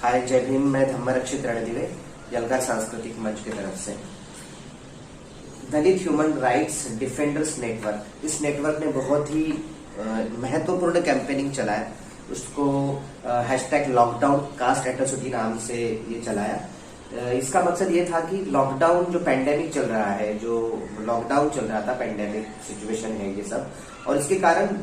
हाय, जय भीम। मैं धम्मरक्षित रणदिवे, यलगार सांस्कृतिक मंच की तरफ से। दलित ह्यूमन राइट्स डिफेंडर्स नेटवर्क, इस नेटवर्क ने बहुत ही महत्वपूर्ण कैंपेनिंग चलाया। उसको हैशटैग लॉकडाउन कास्ट एट्रोसिटी नाम से ये चलाया। इसका मकसद ये था कि लॉकडाउन जो पैंडेमिक चल रहा है, जो लॉकडाउन चल रहा था, पैंडेमिक सिचुएशन है ये सब, और इसके कारण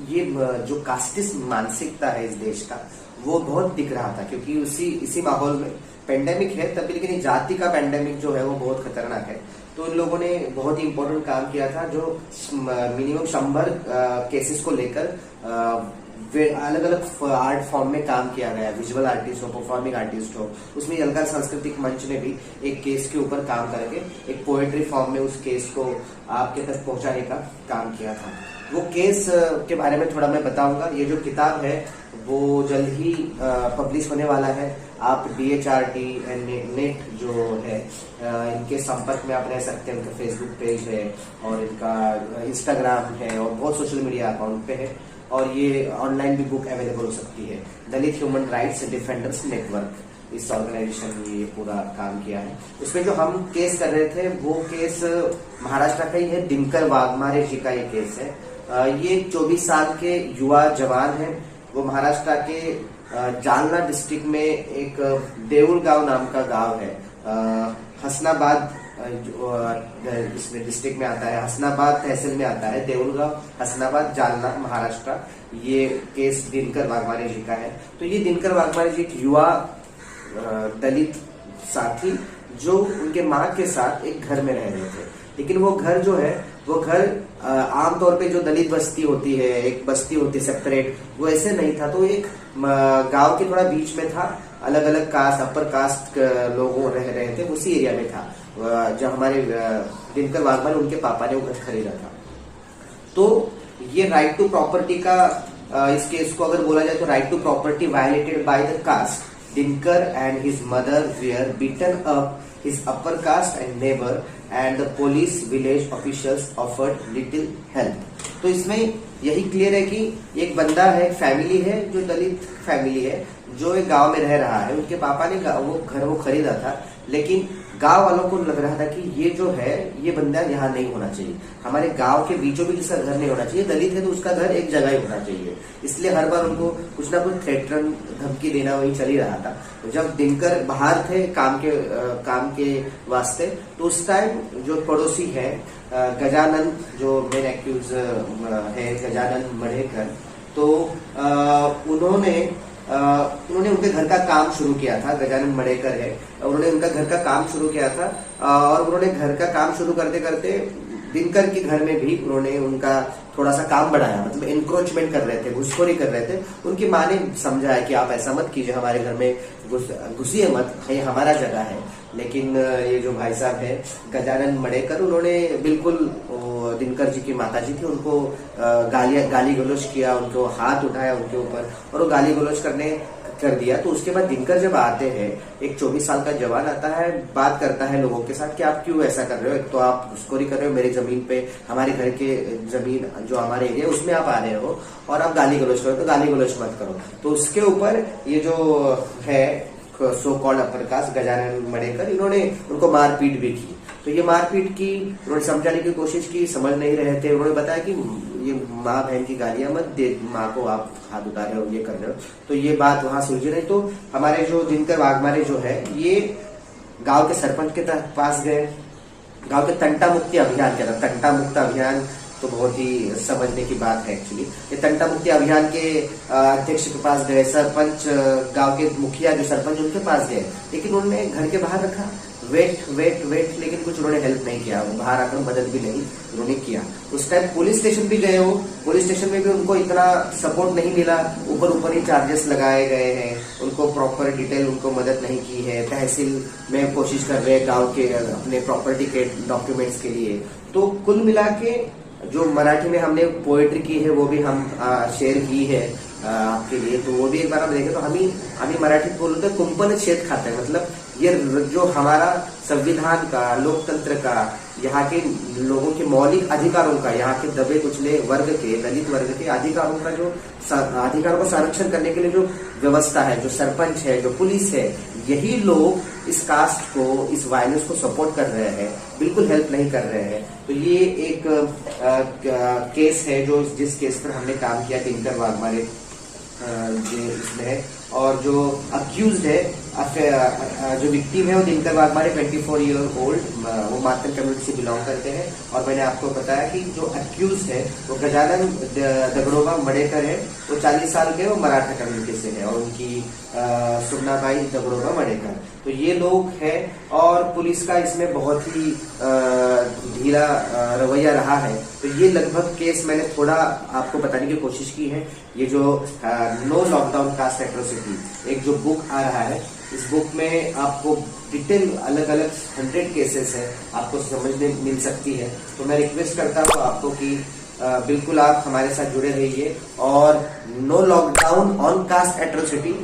ये जो कास्टिस्ट मानसिकता है इस देश का, वो बहुत दिख रहा था। क्योंकि इसी माहौल में पेंडेमिक है तभी, लेकिन जाति का पेंडेमिक जो है वो बहुत खतरनाक है। तो इन लोगों ने बहुत ही इंपॉर्टेंट काम किया था, जो मिनिमम 100 केसेस को लेकर अलग अलग आर्ट फॉर्म में काम किया गया। विजुअल आर्टिस्ट हो, परफॉर्मिंग आर्टिस्ट हो, उसमें यलगार सांस्कृतिक मंच ने भी एक केस के ऊपर काम करके एक पोएट्री फॉर्म में उस केस को आपके तक पहुंचाने का काम किया था। वो केस के बारे में थोड़ा मैं बताऊंगा। ये जो किताब है वो जल्द ही पब्लिश होने वाला है। आप DHRT नेट जो है, इनके संपर्क में आप रह सकते हैं। उनका फेसबुक पेज है और इनका इंस्टाग्राम है और बहुत सोशल मीडिया अकाउंट पे है, और ये ऑनलाइन भी बुक अवेलेबल हो सकती है। दलित ह्यूमन राइट्स डिफेंडर्स नेटवर्क, इस ऑर्गेनाइजेशन ने ये पूरा काम किया है। उसमें जो हम केस कर रहे थे वो केस महाराष्ट्र का ही है। दिनकर वाघमारे जी का ये केस है। ये 24 साल के युवा जवान है। वो महाराष्ट्र के जालना डिस्ट्रिक्ट में एक देऊल गांव नाम का गांव है। हसनाबाद इसमें डिस्ट्रिक्ट में आता है, हसनाबाद तहसील में आता है। देऊलगांव, हसनाबाद, जालना, महाराष्ट्र। ये केस दिनकर वाघमारे जी का है। तो ये दिनकर वाघमारे जी एक युवा दलित साथी जो उनके माँ के साथ एक घर में रह रहे थे। लेकिन वो घर जो है, वो घर आमतौर पे जो दलित बस्ती होती है, एक बस्ती होती है सेपरेट, वो ऐसे नहीं था। तो एक गांव के थोड़ा बीच में था। अलग अलग कास्ट, अपर कास्ट लोगों रह रहे थे, उसी एरिया में था। जो हमारे दिनकर वाघमारे, उनके पापा ने वो घर खरीदा था। तो ये राइट टू प्रॉपर्टी का इस केस को अगर बोला जाए तो right to property violated by the caste. Dinkar and his mother were beaten up, his upper caste and neighbor and the police village officials offered little help. तो इसमें यही क्लियर है कि एक बंदा है, फैमिली है, जो दलित फैमिली है, जो एक गांव में रह रहा है। उनके पापा ने वो घर खरीदा था, लेकिन गांव वालों को लग रहा था कि ये जो है, ये बंदा यहाँ नहीं होना चाहिए। हमारे गांव के बीचों बीच इसका घर नहीं होना चाहिए। दलित है तो उसका घर एक जगह ही होना चाहिए। इसलिए हर बार उनको कुछ ना कुछ थ्रेटन, धमकी देना वही चल ही रहा था। जब दिनकर बाहर थे काम के वास्ते, तो उस टाइम जो पड़ोसी है गजानन, जो मेन एक्यूज है गजानन मढ़ेकर, तो उन्होंने उनके घर का काम शुरू किया था। गजानन मढ़ेकर है, उन्होंने उनका घर का काम शुरू किया था। और उन्होंने घर का काम शुरू करते करते दिनकर के घर में भी उन्होंने उनका थोड़ा सा काम बढ़ाया। मतलब इंक्रोचमेंट कर रहे थे, घुसखोरी कर रहे थे। उनकी माँ ने समझाया कि आप ऐसा मत कीजिए, हमारे घर में घुसिए मत, ये हमारा जगह है। लेकिन ये जो भाई साहब है गजानन मढ़ेकर, उन्होंने बिल्कुल दिनकर जी की माता जी थी, उनको गाली गलौज किया, उनको हाथ उठाया उनके ऊपर, और वो गाली गलौज कर दिया। तो उसके बाद दिनकर जब आते हैं, एक 24 साल का जवान आता है, बात करता है लोगों के साथ कि आप क्यों ऐसा कर रहे हो। एक तो आप घुसखोरी कर रहे हो मेरी जमीन पे, हमारे घर के जमीन जो हमारे एरिया उसमें आप आ रहे हो, और आप गाली गलौज करो, तो गाली गलौज मत करो। तो उसके ऊपर ये जो है so called upper caste Gajanan Madhekar, इन्होंने उनको मारपीट भी की। तो ये मारपीट की, उन्होंने समझाने की कोशिश की, समझ नहीं रहे थे। उन्होंने बताया कि ये माँ बहन की गालियां मत दे, माँ को आप हाथ उठा रहे हो, ये कर रहे हो। तो ये बात वहां सुलझी नहीं। तो हमारे जो दिनकर वाघमारे जो है, ये गांव के सरपंच के पास गए। गांव के तंटा मुक्ति अभियान के तंटा मुक्त अभियान तो बहुत ही समझने की बात है एक्चुअली। ये तंटा मुक्ति अभियान के अध्यक्ष के पास गए, सरपंच, गांव के मुखिया जो सरपंच, उनके पास गए। लेकिन उन्होंने घर के बाहर रखा, वेट, लेकिन कुछ उन्होंने हेल्प नहीं किया। बाहर आकर मदद भी नहीं उन्होंने किया। उस टाइम पुलिस स्टेशन भी गए हो, पुलिस स्टेशन में भी उनको इतना सपोर्ट नहीं मिला। ऊपर ही चार्जेस लगाए गए हैं, उनको प्रॉपर डिटेल उनको मदद नहीं की है। तहसील में कोशिश कर रहे हैं गाँव के अपने प्रॉपर्टी के डॉक्यूमेंट्स के लिए। तो कुल मिला के जो मराठी में हमने पोएट्री की है, वो भी हम शेयर की है आपके लिए। तो वो भी एक बार आप देखें तो हम मराठी बोलते हैं, कुंपन छेद खाते हैं। मतलब ये जो हमारा संविधान का, लोकतंत्र का यहाँ के लोगों के मौलिक अधिकारों का, यहाँ के दबे कुचले वर्ग के, दलित वर्ग के अधिकारों का जो अधिकारों का संरक्षण करने के लिए जो व्यवस्था है, जो सरपंच है, जो पुलिस है, यही लोग इस कास्ट को, इस वायलेंस को सपोर्ट कर रहे हैं, बिल्कुल हेल्प नहीं कर रहे हैं। तो ये एक केस है जो जिस केस पर हमने काम किया दिनकर वाघमारे इसमें है, और जो अक्यूज्ड है, जो विक्टिम है वो दिनकर वाघमारे 24 ईयर ओल्ड, वो मातन कम्युनिटी से बिलोंग करते हैं। और मैंने आपको बताया कि जो अक्यूज है वो गजानन दगड़ोबा मडेकर है, वो 40 साल के, वो मराठा कम्युनिटी से है, और उनकी सुगनाबाई दगड़ोबा मडेकर। तो ये लोग हैं, और पुलिस का इसमें बहुत ही ढीला रवैया रहा है। तो ये लगभग केस मैंने थोड़ा आपको बताने की कोशिश की है। ये जो नो लॉकडाउन कास्ट एट्रोसिटी, एक जो बुक आ रहा है, इस बुक में आपको डिटेल अलग अलग 100 केसेस है, आपको समझने मिल सकती है। तो मैं रिक्वेस्ट करता हूँ आपको कि बिल्कुल आप हमारे साथ जुड़े रहिए, और no lockdown on caste atrocity,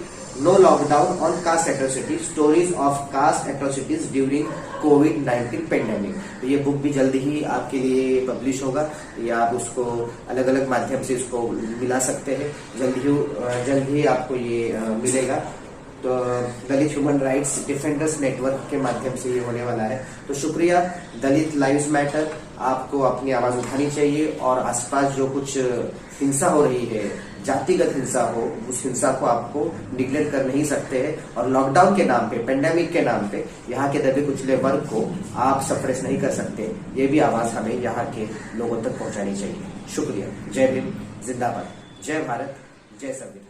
no lockdown on caste atrocity, stories of caste atrocities during COVID nineteen. तो ये बुक भी जल्दी ही आपके लिए पब्लिश होगा, या आप उसको अलग अलग माध्यम से इसको मिला सकते हैं। जल्द ही आपको ये मिलेगा। तो दलित ह्यूमन राइट्स डिफेंडर्स नेटवर्क के माध्यम से ये होने वाला है। तो शुक्रिया। दलित लाइव्स मैटर, आपको अपनी आवाज उठानी चाहिए, और आसपास जो कुछ हिंसा हो रही है, जातिगत हिंसा हो, उस हिंसा को आपको निग्लेक्ट कर नहीं सकते हैं। और लॉकडाउन के नाम पे, पेंडेमिक के नाम पे यहाँ के दबे कुचले वर्ग को आप सप्रेस नहीं कर सकते। ये भी आवाज हमें यहाँ के लोगों तक पहुंचानी चाहिए। शुक्रिया। जय भीम, जिंदाबाद, जय भारत, जय संविधान।